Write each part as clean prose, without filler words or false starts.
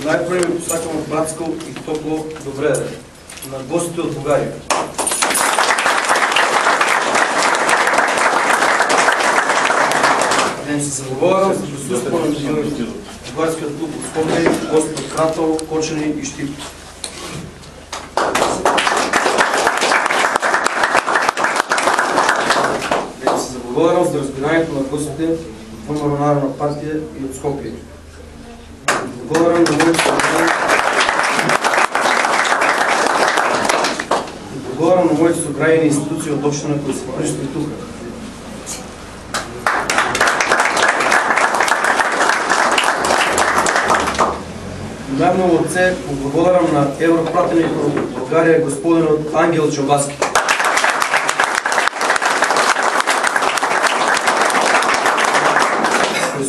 Най-първи ми посакам братско и топло добре на гостите от България. Днес се заговорям с присъствието на Българският клуб от Скопие, гости от Кратово, Кочани и Щип. Днес се заговорям за разгонянието на гостите от Народна партия и от Скопие. Говорим на моите съкрайни институции от общината да се пришли тук. Най-много отце благодарам на европратеник от България господин Ангел Джамбазки.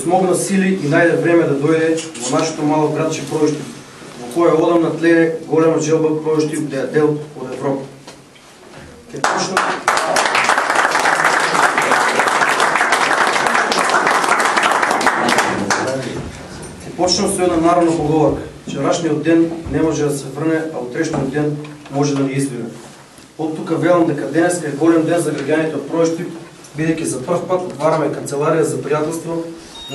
Смогна сили и найде време да дойде в нашето малко градче Пройщи, в кое одам на тлее голема желба Пройщи да е дел от Европа. Ке почнем с една народна поговорка. Вчерашният ден не може да се върне, а утрешният ден може да ни излива. От тук велам дека денеска е голем ден за граѓаните от Пройщи, бидејќи за пръв път отвараме канцелария за приятелство,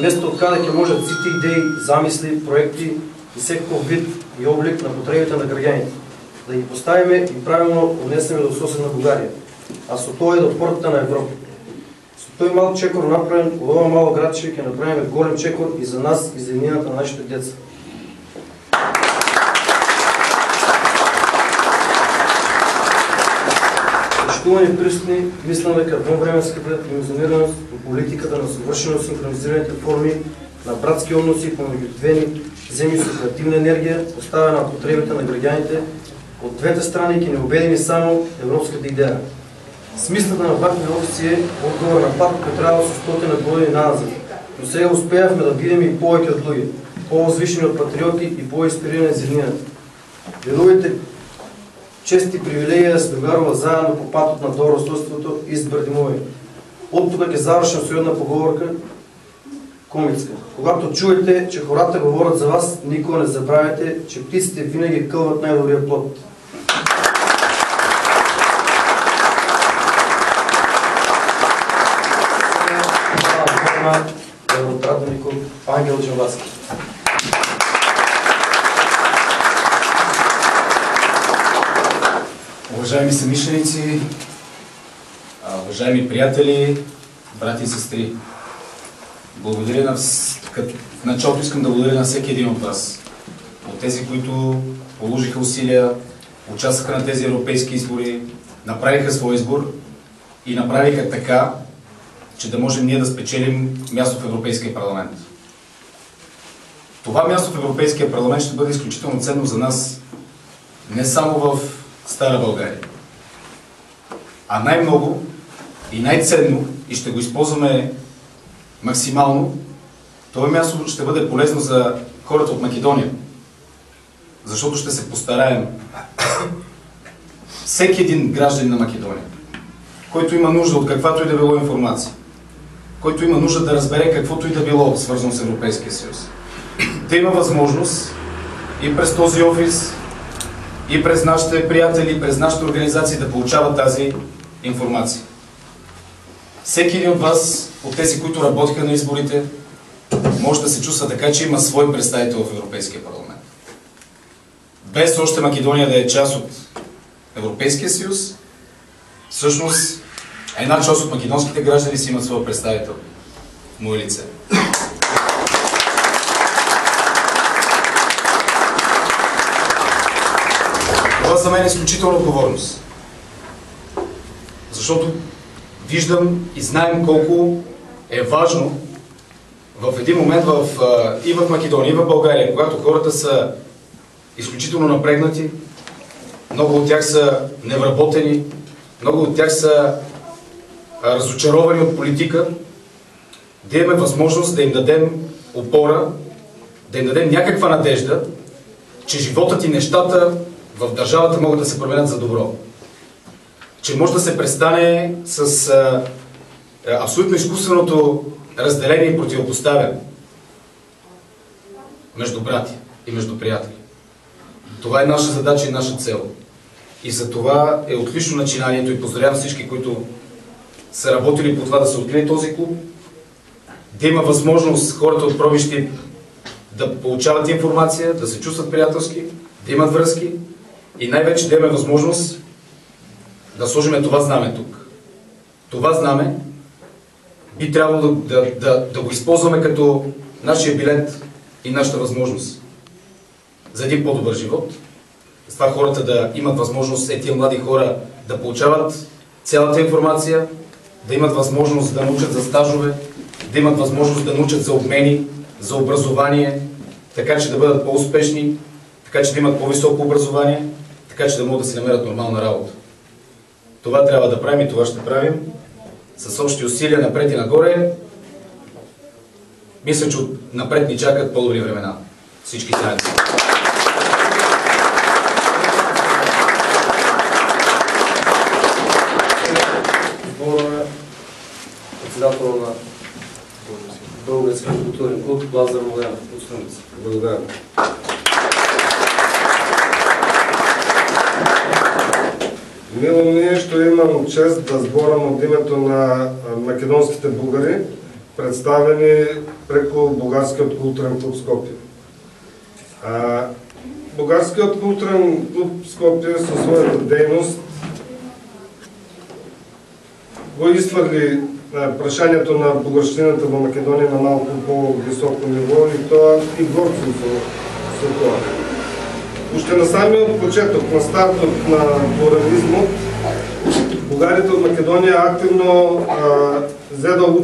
место от къде можат всички идеи, замисли, проекти и всекакъв вид и облик на потребите на граѓаните. Да ги поставиме и правилно унесеме до соседна България, а со тоа и до портата на Европа. Со тој мал чекор направен, од ова мало градче ќе направиме голем чекор и за нас, и за иднината на нашите деца. Почитувани присутни, мислам дека едновременската имунизираност по политиката на съвършено синхронизираните форми на братски односи помеѓу две земји со креативна енергија, поставена на потребите на граѓаните од двете страни ќе не убедини само европската идеја. Смислата на вакви опции е одговор на пат кој треба со стотина години назад, но сега успеавме да бидеме и повеќе од луѓе, по-возвишени од патриоти и по-инспирирани за иднината. Делувате чести привилегија да се догарува заедно по патот на добрососедството и збрдимови. Од тука ќе завршам со една поговорка комицка. Когато чуете, че хората говорят за вас, никога не забравяйте, че птиците винаги кълват най-добрия плод. Евротрадоников Ангел Джамбазки. Уважаеми съмишленици, уважаеми приятели, брати и сестри, благодаря в началото искам да благодаря на всеки един от вас, от тези, които положиха усилия, участваха на тези европейски избори, направиха свой избор и направиха така, че да можем ние да спечелим място в Европейския парламент. Това място в Европейския парламент ще бъде изключително ценно за нас, не само в Стара България, а най-много и най-ценно, и ще го използваме максимално, това място ще бъде полезно за хората от Македония, защото ще се постараем всеки един гражданин на Македония, който има нужда от каквато и да било информация, който има нужда да разбере каквото и да било свързано с Европейския съюз, да има възможност и през този офис, и през нашите приятели, през нашите организации да получават тази информация. Всеки един от вас, от тези, които работиха на изборите, може да се чувства така, че има свой представител в Европейския парламент. Без още Македония да е част от Европейския съюз, всъщност една част от македонските граждани си имат своя представител в мое лице. Това за мен е изключителна отговорност. Защото виждам и знаем колко е важно в един момент и в Македония, и в България, когато хората са изключително напрегнати, много от тях са невработени, много от тях са разочаровани от политика, да имаме възможност да им дадем опора, да им дадем някаква надежда, че животът и нещата в държавата могат да се променят за добро. Че може да се престане с абсолютно изкуственото разделение и противопоставяне между брати. и между приятели. Това е наша задача и наша цел. И за това е отлично начинанието и поздравявам всички, които са работили по това да се открие този клуб, да има възможност хората от пробищи да получават информация, да се чувстват приятелски, да имат връзки и най-вече да имаме възможност да сложим това знаме тук. Това знаме би трябвало да го използваме като нашия билет и нашата възможност за един по-добър живот. С това хората да имат възможност, тия млади хора да получават цялата информация, да имат възможност да научат за стажове, да имат възможност да научат за обмени, за образование, така че да бъдат по-успешни, така че да имат по-високо образование, така че да могат да си намерят нормална работа. Това трябва да правим и това ще правим. С общи усилия напред и нагоре. Мисля, че напред ни чакат по-добри времена. Всички заедно. Председател на Българския културен клуб Лазар Младенов от Струница. Благодаря. Мило ми, що имам чест да сборам от името на македонските българи, представени преко Българският културен клуб Скопие. Българският културен клуб Скопие със своята дейност го изхвърли прашањето на българщината во Македонија на малку по-високо ниво и тоа и горци со тоа. Уште на самиот почеток, на стартот на плурализмот, бугарите од Македонија активно взе да учат